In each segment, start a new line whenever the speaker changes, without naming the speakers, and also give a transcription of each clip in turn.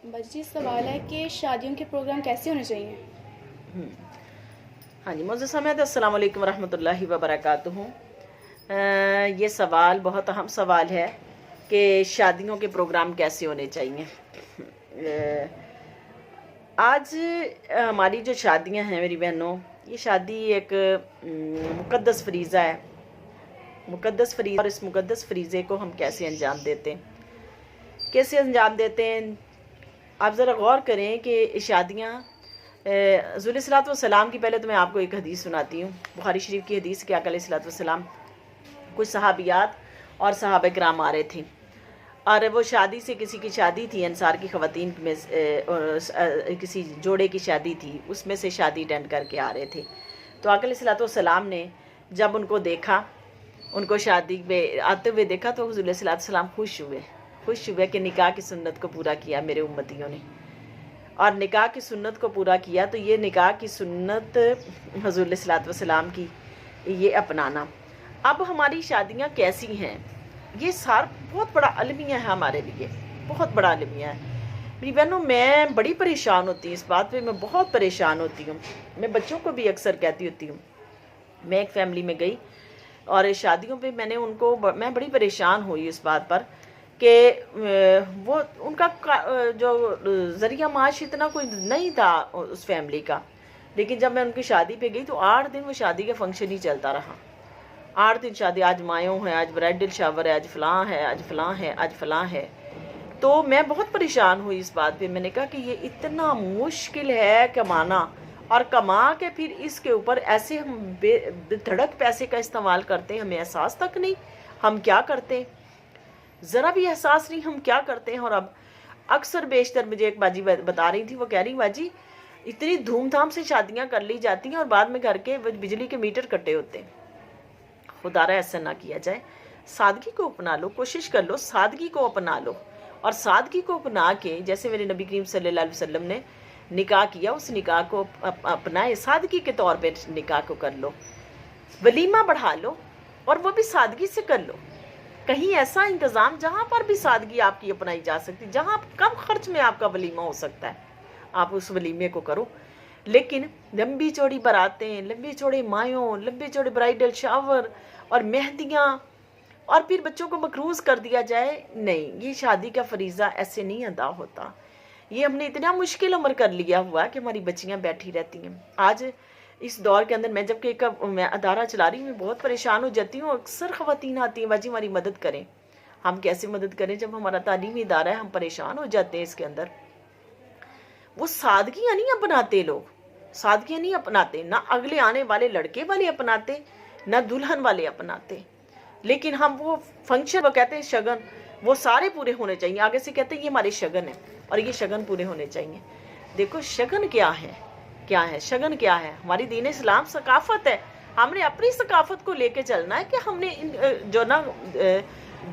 बच्ची सवाल है कि शादियों के प्रोग्राम कैसे होने चाहिए।
हाँ जी, मोअज़्ज़ज़ सामिआत, अस्सलाम वालेकुम रहमतुल्लाहि व बरकातुहू। ये सवाल बहुत अहम सवाल है कि शादियों के प्रोग्राम कैसे होने चाहिए। आज हमारी जो शादियां हैं मेरी बहनों, ये शादी एक मुक़द्दस फ़रीज़ा है, मुक़द्दस फ़रीज़ा। और इस मुक़द्दस फ़रीज़े को हम कैसे अंजाम देते हैं, कैसे अंजाम देते हैं। आप ज़रा गौर करें कि शादियाँ रसूल सल्लल्लाहु अलैहि वसल्लम की, पहले तो मैं आपको एक हदीस सुनाती हूँ, बुखारी शरीफ की हदीस कि आका अलैहि वसल्लम कुछ सहाबियात और सहाबा किराम आ रहे थे और वो शादी से, किसी की शादी थी, अंसार की ख़वातीन में किसी जोड़े की शादी थी, उसमें से शादी अटेंड करके आ रहे थे। तो आका अलैहि वसल्लम ने जब उनको देखा, उनको शादी में आते हुए देखा, तो रसूल सल्लल्लाहु अलैहि वसल्लम खुश हुए कि निकाह की सुन्नत को पूरा किया मेरे उम्मतियों ने। और निकाह की सुन्नत को पूरा किया, तो ये निकाह की सुन्नत हुज़ूर सल्लल्लाहु अलैहि वसल्लम की ये अपनाना। अब हमारी शादियाँ कैसी हैं, ये बहुत बड़ा अलमिया है हमारे लिए, बहुत बड़ा अलमिया है मेरी बहनों। मैं बड़ी परेशान होती हूँ इस बात पे, मैं बहुत परेशान होती हूँ। मैं बच्चों को भी अक्सर कहती होती हूँ। मैं एक फैमिली में गई और शादियों पे मैं बड़ी परेशान हुई इस बात पर कि वो उनका जो ज़रिया माश इतना कोई नहीं था उस फैमिली का। लेकिन जब मैं उनकी शादी पे गई तो 8 दिन वो शादी का फंक्शन ही चलता रहा। 8 दिन शादी, आज मायों है, आज ब्राइडल शावर है, आज फलां है, आज फलां है, आज फलां है। तो मैं बहुत परेशान हुई इस बात पे। मैंने कहा कि ये इतना मुश्किल है कमाना, और कमा के फिर इसके ऊपर ऐसे हम बेधड़क पैसे का इस्तेमाल करते हैं, हमें एहसास तक नहीं हम क्या करते हैं, ज़रा भी एहसास नहीं हम क्या करते हैं। और अब अक्सर बेशतर मुझे एक बाजी बता रही थी, वो कह रही, बाजी इतनी धूमधाम से शादियां कर ली जाती हैं और बाद में घर के बिजली के मीटर कटे होते हैं। खुदारा ऐसा ना किया जाए, सादगी को अपना लो, कोशिश कर लो, सादगी को अपना लो। और सादगी को अपना के, जैसे मेरे नबी करीम सल्लल्लाहु अलैहि वसल्लम ने निकाह किया, उस निकाह को अपनाए, सादगी के तौर पे निकाह को कर लो। वलीमा बढ़ा लो और वो भी सादगी से कर लो। कहीं ऐसा इंतज़ाम जहाँ पर भी सादगी आपकी अपनाई जा सकती, जहाँ कम खर्च में आपका वलीमा हो सकता है, आप उस वलीमे को करो। लेकिन लंबी चौड़ी बारातें, लंबी चौड़े मायों, लंबे चौड़े ब्राइडल शावर और मेहंदियाँ, और फिर बच्चों को मकरूज़ कर दिया जाए, नहीं, ये शादी का फरीज़ा ऐसे नहीं अदा होता। ये हमने इतना मुश्किल अमर कर लिया हुआ कि हमारी बच्चियाँ बैठी रहती हैं। आज इस दौर के अंदर मैं अदारा चला रही हूँ, मैं बहुत परेशान हो जाती हूँ। अक्सर ख़वातीन आती हैं, बाजी हमारी मदद करें। हम कैसे मदद करें जब हमारा तालीमी इदारा है, हम परेशान हो जाते हैं इसके अंदर। वो सादगियाँ नहीं अपनाते लोग, सादगियाँ नहीं अपनाते, ना अगले आने वाले लड़के वाले अपनाते, ना दुल्हन वाले अपनाते। लेकिन हम वो फंक्शन, वो कहते हैं शगन, वो सारे पूरे होने चाहिए। आगे से कहते हैं ये हमारे शगन है और ये शगन पूरे होने चाहिए। देखो शगन क्या है, क्या है शगन, क्या है हमारी दीन इस्लाम सकाफत है। हमने अपनी सकाफत को लेके चलना है कि हमने जो ना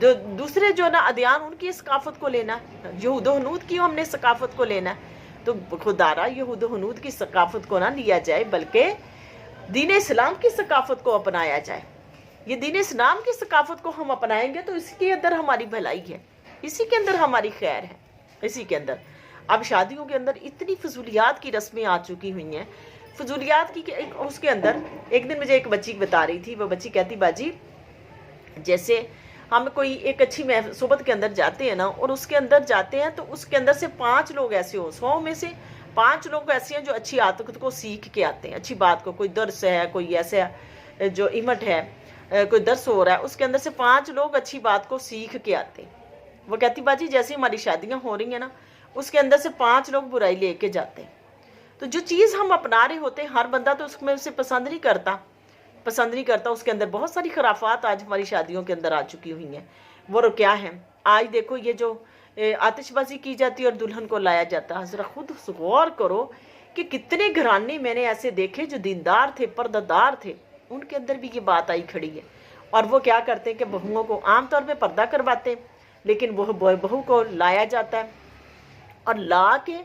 दूसरे जो ना अदियान, उनकी सकाफत को लेना है। यहूद हनूद की हमने सकाफत को लेना है। तो खुदारा यहूद हनूद की सकाफत को ना लिया जाए, बल्कि दीन इस्लाम की सकाफत को अपनाया जाए। ये दीन इस्लाम की सकाफत को हम अपनाएंगे तो इसके अंदर हमारी भलाई है, इसी के अंदर हमारी खैर है, इसी के अंदर। अब शादियों के अंदर इतनी फजूलियात की रस्में आ चुकी हुई हैं, फजूलियात की उसके अंदर एक दिन मुझे एक बच्ची बता रही थी, वो बच्ची कहती, बाजी जैसे हम कोई एक अच्छी सोबत के अंदर जाते हैं ना, और उसके अंदर जाते हैं तो उसके अंदर से 5 लोग ऐसे हो, 100 में से 5 लोग ऐसे हैं जो अच्छी आदत को सीख के आते हैं, अच्छी बात को, कोई दर्स है, कोई ऐसा जो इमट है, कोई दर्स हो रहा है, उसके अंदर से 5 लोग अच्छी बात को सीख के आते हैं। वो कहती, बाजी जैसे हमारी शादियाँ हो रही हैं ना, उसके अंदर से 5 लोग बुराई लेके जाते हैं। तो जो चीज़ हम अपना रहे होते हैं, हर बंदा तो उसमें उसे पसंद नहीं करता। उसके अंदर बहुत सारी खराफात आज हमारी शादियों के अंदर आ चुकी हुई हैं। वो क्या है, आज देखो ये जो आतिशबाजी की जाती है और दुल्हन को लाया जाता है, ज़रा खुद गौर करो कि कितने घराने मैंने ऐसे देखे जो दीनदार थे, पर्दादार थे, उनके अंदर भी ये बात आई खड़ी है। और वो क्या करते हैं कि बहुओं को आमतौर पर पर्दा करवाते हैं, लेकिन वह बहू को लाया जाता है और ला के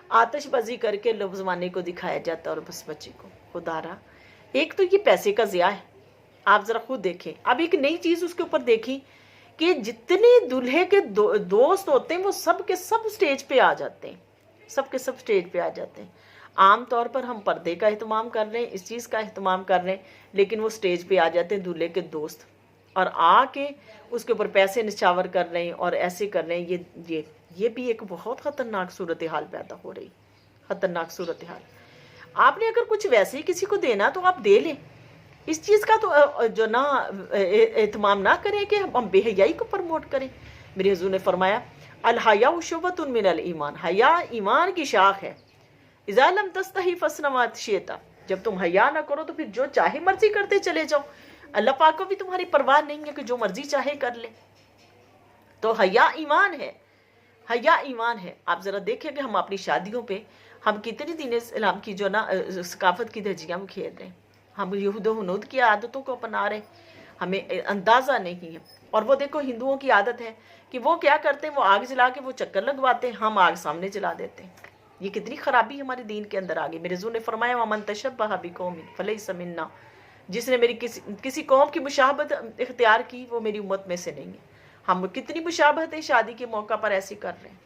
आतिशबाजी करके लफ्ज़वानी को दिखाया जाता है और बस बच्चे को। खुदारा, एक तो ये पैसे का ज़िया है, आप ज़रा खुद देखें। अब एक नई चीज़ उसके ऊपर देखी कि जितने दूल्हे के दोस्त होते हैं वो सब के सब स्टेज पे आ जाते हैं। سب کے سب سٹیج پہ آ جاتے ہیں. عام طور پر ہم پردے کا اہتمام کر رہے ہیں, اس چیز کا اہتمام کر رہے ہیں, لیکن وہ سٹیج پہ آ جاتے ہیں دولہے کے دوست, اور آ کے اس کے اوپر پیسے نچھاور کر رہے ہیں اور ایسے کر رہے ہیں. یہ بھی ایک بہت خطرناک صورتحال پیدا ہو رہی, خطرناک صورتحال. آپ نے اگر کچھ ویسے ہی کسی کو دینا تو آپ دے لیں, اس چیز کا تو جو نا اہتمام نہ کریں کہ ہم بے حیائی کو پروموٹ کریں. میرے حضور نے فرمایا الحیاء شعبۃ من الایمان, حیا ایمان کی شاخ ہے. اذا لم تستحی فاصنع ما شئت, جب تم حیا نہ کرو تو پھر جو چاہے مرضی کرتے چلے جاؤ. اللہ پاک کو بھی تمہاری پرواہ نہیں ہے کہ جو مرضی چاہے کر لے. تو حیا ایمان ہے, حیا ایمان ہے. آپ ذرا دیکھیں کہ ہم اپنی شادیوں پہ ہم کتنی دین اسلام کی جو نا ثقافت کی دھجیاں ہم کھیل رہے ہیں, ہم یہود و ہنود کی عادتوں کو اپنا رہے ہیں, ہمیں اندازہ نہیں ہے. اور وہ دیکھو ہندوؤں کی عادت ہے کہ وہ کیا کرتے ہیں, وہ آگ جلا کے وہ چکر لگواتے ہیں, ہم آگ سامنے جلا دیتے ہیں. یہ کتنی خرابی ہمارے دین کے اندر آ گئی. میرے حضور نے فرمایا وَمَن تَشَبَّهَ بِقَوْمٍ فَلَيْسَ مِنَّا, جس نے میری کسی قوم کی مشابہت اختیار کی وہ میری امت میں سے نہیں ہے. ہم کتنی مشابہتیں شادی کے موقع پر ایسی کر رہے ہیں.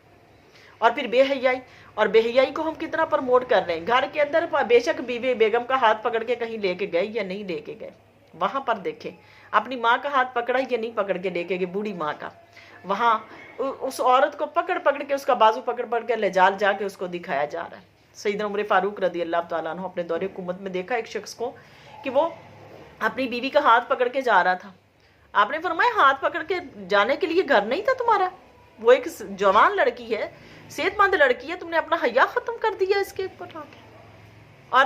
اور پھر بے حیائی, اور بے حیائی کو ہم کتنا پروموٹ کر رہے ہیں. گھر کے اندر بے شک بیوی بیگم کا ہاتھ پکڑ کے کہیں لے کے گئے یا نہیں لے کے گئے, وہاں پر دیکھیں اپنی ماں کا ہاتھ پکڑا یا نہیں پکڑ کے لے کے گئے, بوڑھی ماں کا, وہاں اس عورت کو پکڑ کے اس کا بازو پکڑ کے لے جا کے اس کو دکھایا جا رہا ہے. سیدنا عمر فاروق رضی اللہ تعالیٰ عنہ اپنے دور حکومت میں دیکھا ایک شخص کو کہ وہ اپنی بیوی کا ہاتھ پکڑ کے جا رہا تھا. آپ نے فرمایا ہاتھ پکڑ کے جانے کے لیے گھر نہیں تھا تمہارا, وہ ایک جوان لڑکی ہے, صحت مند لڑکی ہے, تم نے اپنا حیا ختم کر دیا اس کے اوپر. اور